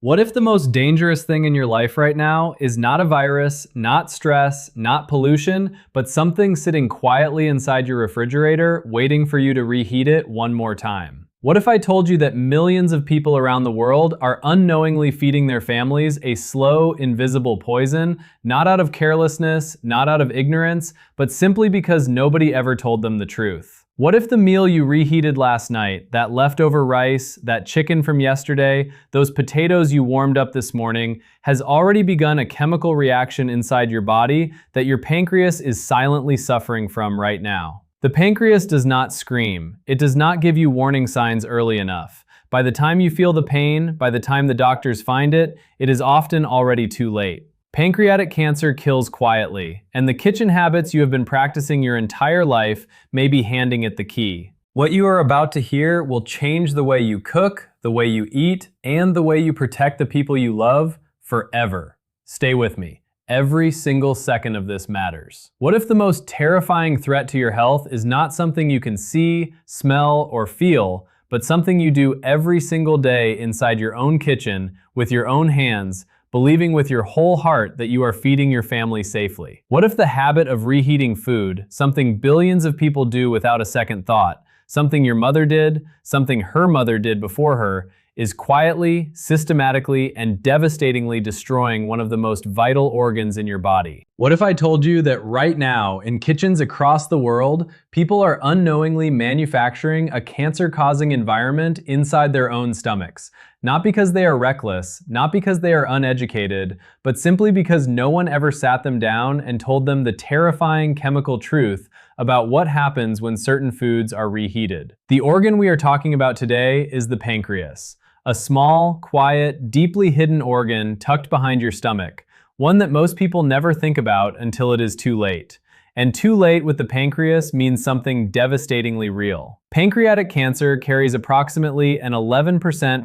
What if the most dangerous thing in your life right now is not a virus, not stress, not pollution, but something sitting quietly inside your refrigerator waiting for you to reheat it one more time? What if I told you that millions of people around the world are unknowingly feeding their families a slow, invisible poison, not out of carelessness, not out of ignorance, but simply because nobody ever told them the truth? What if the meal you reheated last night, that leftover rice, that chicken from yesterday, those potatoes you warmed up this morning, has already begun a chemical reaction inside your body that your pancreas is silently suffering from right now? The pancreas does not scream. It does not give you warning signs early enough. By the time you feel the pain, by the time the doctors find it, it is often already too late. Pancreatic cancer kills quietly, and the kitchen habits you have been practicing your entire life may be handing it the key. What you are about to hear will change the way you cook, the way you eat, and the way you protect the people you love forever. Stay with me. Every single second of this matters. What if the most terrifying threat to your health is not something you can see, smell, or feel, but something you do every single day inside your own kitchen with your own hands, believing with your whole heart that you are feeding your family safely? What if the habit of reheating food, something billions of people do without a second thought, something your mother did, something her mother did before her, is quietly, systematically, and devastatingly destroying one of the most vital organs in your body? What if I told you that right now, in kitchens across the world, people are unknowingly manufacturing a cancer-causing environment inside their own stomachs? Not because they are reckless, not because they are uneducated, but simply because no one ever sat them down and told them the terrifying chemical truth about what happens when certain foods are reheated. The organ we are talking about today is the pancreas. A small, quiet, deeply hidden organ tucked behind your stomach, one that most people never think about until it is too late. And too late with the pancreas means something devastatingly real. Pancreatic cancer carries approximately an 11%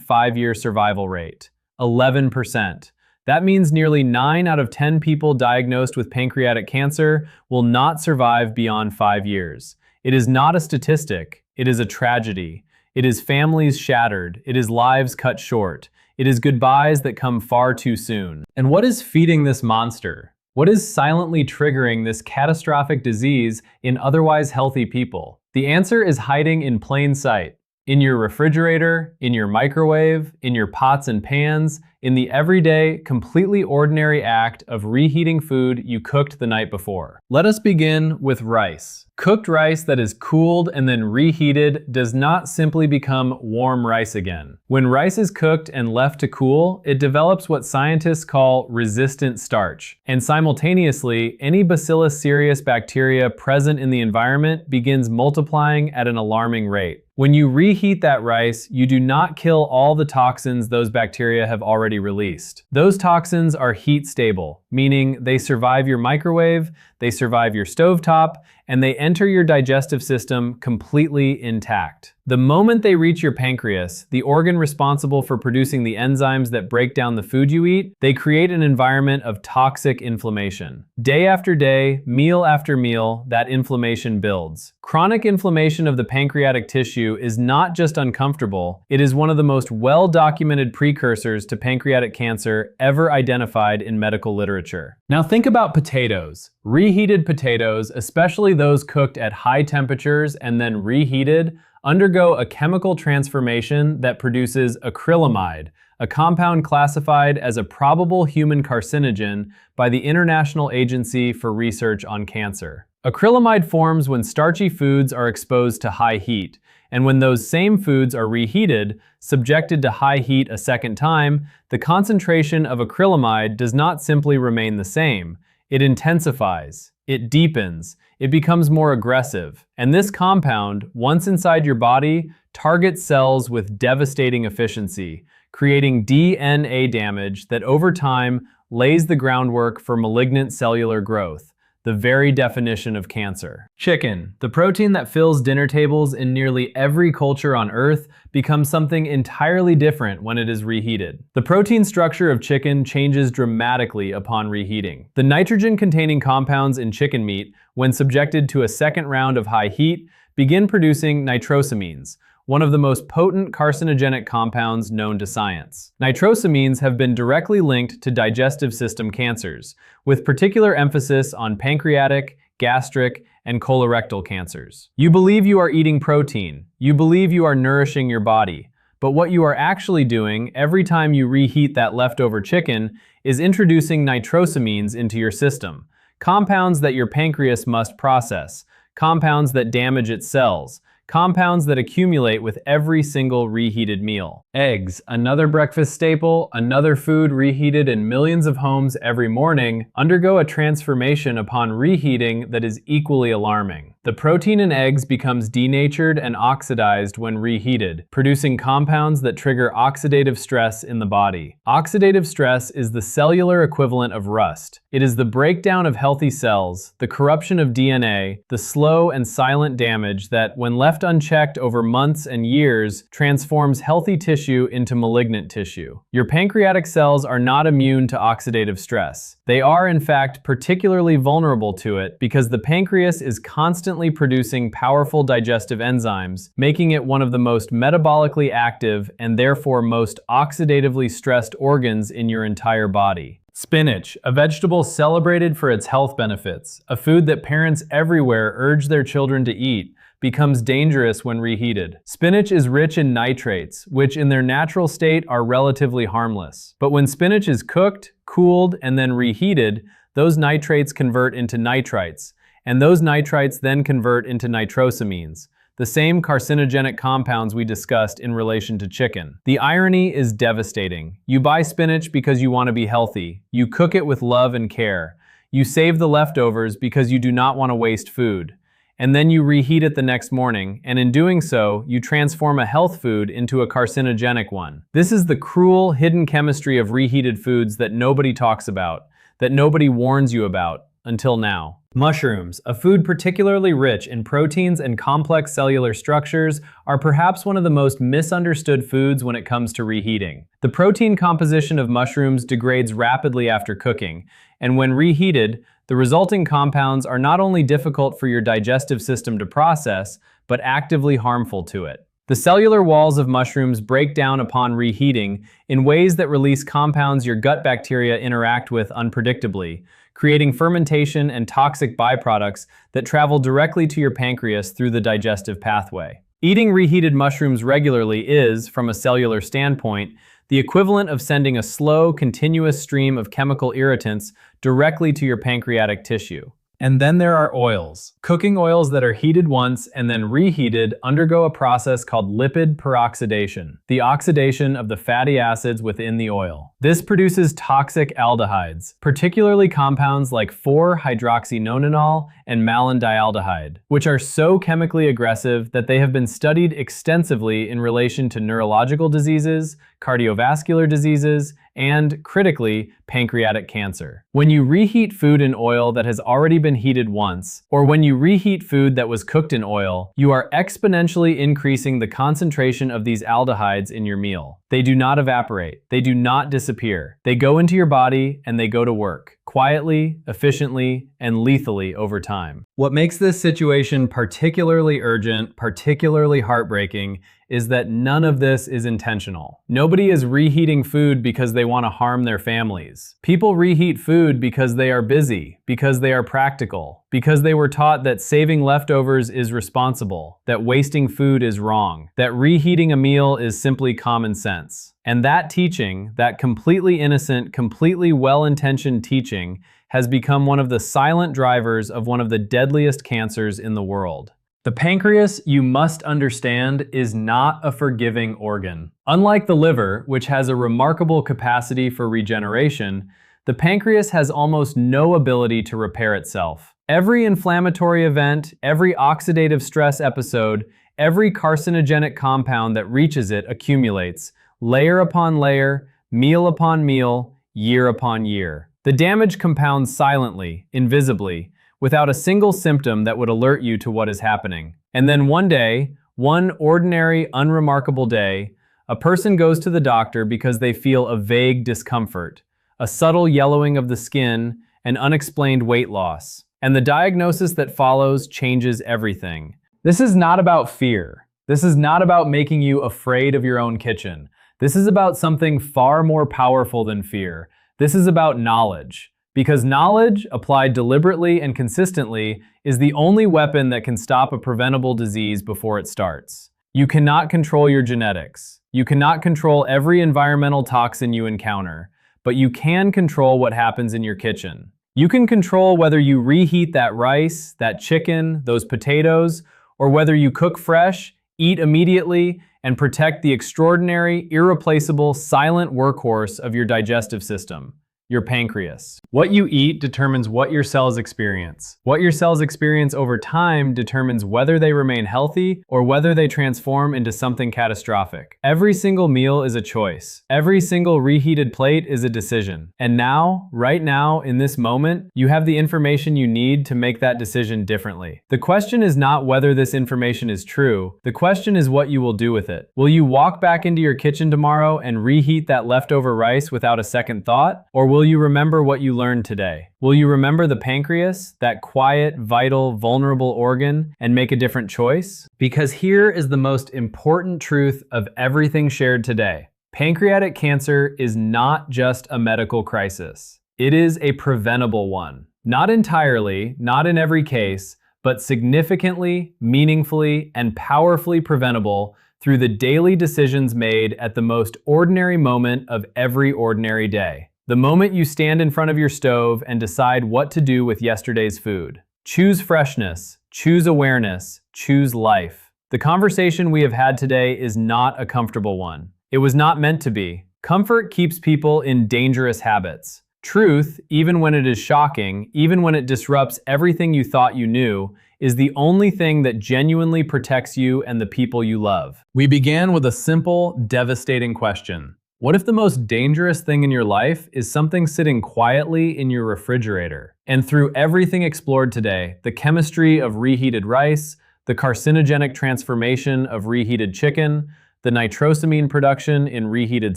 5-year survival rate. 11%. That means nearly 9 out of 10 people diagnosed with pancreatic cancer will not survive beyond 5 years. It is not a statistic, it is a tragedy. It is families shattered, it is lives cut short, it is goodbyes that come far too soon. And what is feeding this monster? What is silently triggering this catastrophic disease in otherwise healthy people? The answer is hiding in plain sight. In your refrigerator, in your microwave, in your pots and pans, in the everyday, completely ordinary act of reheating food you cooked the night before. Let us begin with rice. Cooked rice that is cooled and then reheated does not simply become warm rice again. When rice is cooked and left to cool, it develops what scientists call resistant starch. And simultaneously, any Bacillus cereus bacteria present in the environment begins multiplying at an alarming rate. When you reheat that rice, you do not kill all the toxins those bacteria have already released. Those toxins are heat stable, meaning they survive your microwave, they survive your stovetop, and they enter your digestive system completely intact. The moment they reach your pancreas, the organ responsible for producing the enzymes that break down the food you eat, they create an environment of toxic inflammation. Day after day, meal after meal, that inflammation builds. Chronic inflammation of the pancreatic tissue is not just uncomfortable, it is one of the most well-documented precursors to pancreatic cancer ever identified in medical literature. Now think about potatoes. Reheated potatoes, especially those cooked at high temperatures and then reheated, undergo a chemical transformation that produces acrylamide, a compound classified as a probable human carcinogen by the International Agency for Research on Cancer. Acrylamide forms when starchy foods are exposed to high heat, and when those same foods are reheated, subjected to high heat a second time, the concentration of acrylamide does not simply remain the same. It intensifies, it deepens, it becomes more aggressive, and this compound, once inside your body, targets cells with devastating efficiency, creating DNA damage that over time lays the groundwork for malignant cellular growth, the very definition of cancer. Chicken, the protein that fills dinner tables in nearly every culture on Earth, becomes something entirely different when it is reheated. The protein structure of chicken changes dramatically upon reheating. The nitrogen-containing compounds in chicken meat, when subjected to a second round of high heat, begin producing nitrosamines, one of the most potent carcinogenic compounds known to science. Nitrosamines have been directly linked to digestive system cancers, with particular emphasis on pancreatic, gastric, and colorectal cancers. You believe you are eating protein. You believe you are nourishing your body. But what you are actually doing every time you reheat that leftover chicken is introducing nitrosamines into your system, compounds that your pancreas must process, compounds that damage its cells, compounds that accumulate with every single reheated meal. Eggs, another breakfast staple, another food reheated in millions of homes every morning, undergo a transformation upon reheating that is equally alarming. The protein in eggs becomes denatured and oxidized when reheated, producing compounds that trigger oxidative stress in the body. Oxidative stress is the cellular equivalent of rust. It is the breakdown of healthy cells, the corruption of DNA, the slow and silent damage that, when left unchecked over months and years, transforms healthy tissue into malignant tissue. Your pancreatic cells are not immune to oxidative stress. They are, in fact, particularly vulnerable to it because the pancreas is constantly producing powerful digestive enzymes, making it one of the most metabolically active and therefore most oxidatively stressed organs in your entire body. Spinach, a vegetable celebrated for its health benefits, a food that parents everywhere urge their children to eat, becomes dangerous when reheated. Spinach is rich in nitrates, which in their natural state are relatively harmless. But when spinach is cooked, cooled, and then reheated, those nitrates convert into nitrites, and those nitrites then convert into nitrosamines, the same carcinogenic compounds we discussed in relation to chicken. The irony is devastating. You buy spinach because you want to be healthy. You cook it with love and care. You save the leftovers because you do not want to waste food. And then you reheat it the next morning, and in doing so, you transform a health food into a carcinogenic one. This is the cruel, hidden chemistry of reheated foods that nobody talks about, that nobody warns you about, until now. Mushrooms, a food particularly rich in proteins and complex cellular structures, are perhaps one of the most misunderstood foods when it comes to reheating. The protein composition of mushrooms degrades rapidly after cooking, and when reheated, the resulting compounds are not only difficult for your digestive system to process, but actively harmful to it. The cellular walls of mushrooms break down upon reheating in ways that release compounds your gut bacteria interact with unpredictably, creating fermentation and toxic byproducts that travel directly to your pancreas through the digestive pathway. Eating reheated mushrooms regularly is, from a cellular standpoint, the equivalent of sending a slow, continuous stream of chemical irritants directly to your pancreatic tissue. And then there are oils. Cooking oils that are heated once and then reheated undergo a process called lipid peroxidation, the oxidation of the fatty acids within the oil. This produces toxic aldehydes, particularly compounds like 4-hydroxynonenal and malondialdehyde, which are so chemically aggressive that they have been studied extensively in relation to neurological diseases, cardiovascular diseases, and, critically, pancreatic cancer. When you reheat food in oil that has already been heated once, or when you reheat food that was cooked in oil, you are exponentially increasing the concentration of these aldehydes in your meal. They do not evaporate. They do not disappear. They go into your body and they go to work, quietly, efficiently, and lethally over time. What makes this situation particularly urgent, particularly heartbreaking, is that none of this is intentional. Nobody is reheating food because they want to harm their families. People reheat food because they are busy, because they are practical, because they were taught that saving leftovers is responsible, that wasting food is wrong, that reheating a meal is simply common sense. And that teaching, that completely innocent, completely well-intentioned teaching, has become one of the silent drivers of one of the deadliest cancers in the world. The pancreas, you must understand, is not a forgiving organ. Unlike the liver, which has a remarkable capacity for regeneration, the pancreas has almost no ability to repair itself. Every inflammatory event, every oxidative stress episode, every carcinogenic compound that reaches it accumulates, layer upon layer, meal upon meal, year upon year. The damage compounds silently, invisibly, without a single symptom that would alert you to what is happening. And then one day, one ordinary, unremarkable day, a person goes to the doctor because they feel a vague discomfort, a subtle yellowing of the skin, and unexplained weight loss. And the diagnosis that follows changes everything. This is not about fear. This is not about making you afraid of your own kitchen. This is about something far more powerful than fear. This is about knowledge. Because knowledge, applied deliberately and consistently, is the only weapon that can stop a preventable disease before it starts. You cannot control your genetics. You cannot control every environmental toxin you encounter, but you can control what happens in your kitchen. You can control whether you reheat that rice, that chicken, those potatoes, or whether you cook fresh, eat immediately, and protect the extraordinary, irreplaceable, silent workhorse of your digestive system, your pancreas. What you eat determines what your cells experience. What your cells experience over time determines whether they remain healthy or whether they transform into something catastrophic. Every single meal is a choice. Every single reheated plate is a decision. And now, right now, in this moment, you have the information you need to make that decision differently. The question is not whether this information is true. The question is what you will do with it. Will you walk back into your kitchen tomorrow and reheat that leftover rice without a second thought? Or will you remember what you learned today? Will you remember the pancreas, that quiet, vital, vulnerable organ, and make a different choice? Because here is the most important truth of everything shared today. Pancreatic cancer is not just a medical crisis. It is a preventable one. Not entirely, not in every case, but significantly, meaningfully, and powerfully preventable through the daily decisions made at the most ordinary moment of every ordinary day. The moment you stand in front of your stove and decide what to do with yesterday's food. Choose freshness, choose awareness, choose life. The conversation we have had today is not a comfortable one. It was not meant to be. Comfort keeps people in dangerous habits. Truth, even when it is shocking, even when it disrupts everything you thought you knew, is the only thing that genuinely protects you and the people you love. We began with a simple, devastating question. What if the most dangerous thing in your life is something sitting quietly in your refrigerator? And through everything explored today, the chemistry of reheated rice, the carcinogenic transformation of reheated chicken, the nitrosamine production in reheated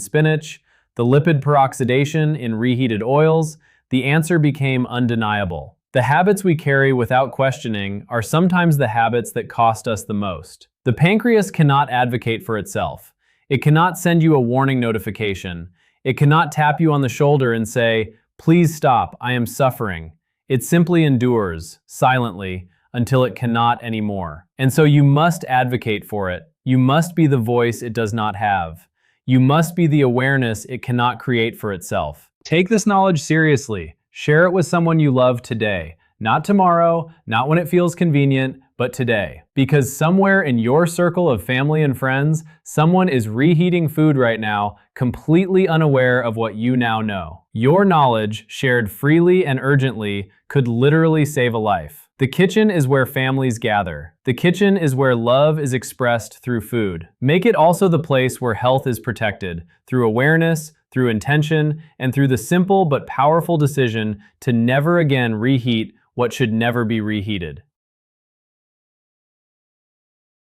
spinach, the lipid peroxidation in reheated oils, the answer became undeniable. The habits we carry without questioning are sometimes the habits that cost us the most. The pancreas cannot advocate for itself. It cannot send you a warning notification. It cannot tap you on the shoulder and say, "Please stop, I am suffering." It simply endures, silently, until it cannot anymore. And so you must advocate for it. You must be the voice it does not have. You must be the awareness it cannot create for itself. Take this knowledge seriously. Share it with someone you love today. Not tomorrow, not when it feels convenient, but today. Because somewhere in your circle of family and friends, someone is reheating food right now, completely unaware of what you now know. Your knowledge, shared freely and urgently, could literally save a life. The kitchen is where families gather. The kitchen is where love is expressed through food. Make it also the place where health is protected, through awareness, through intention, and through the simple but powerful decision to never again reheat what should never be reheated.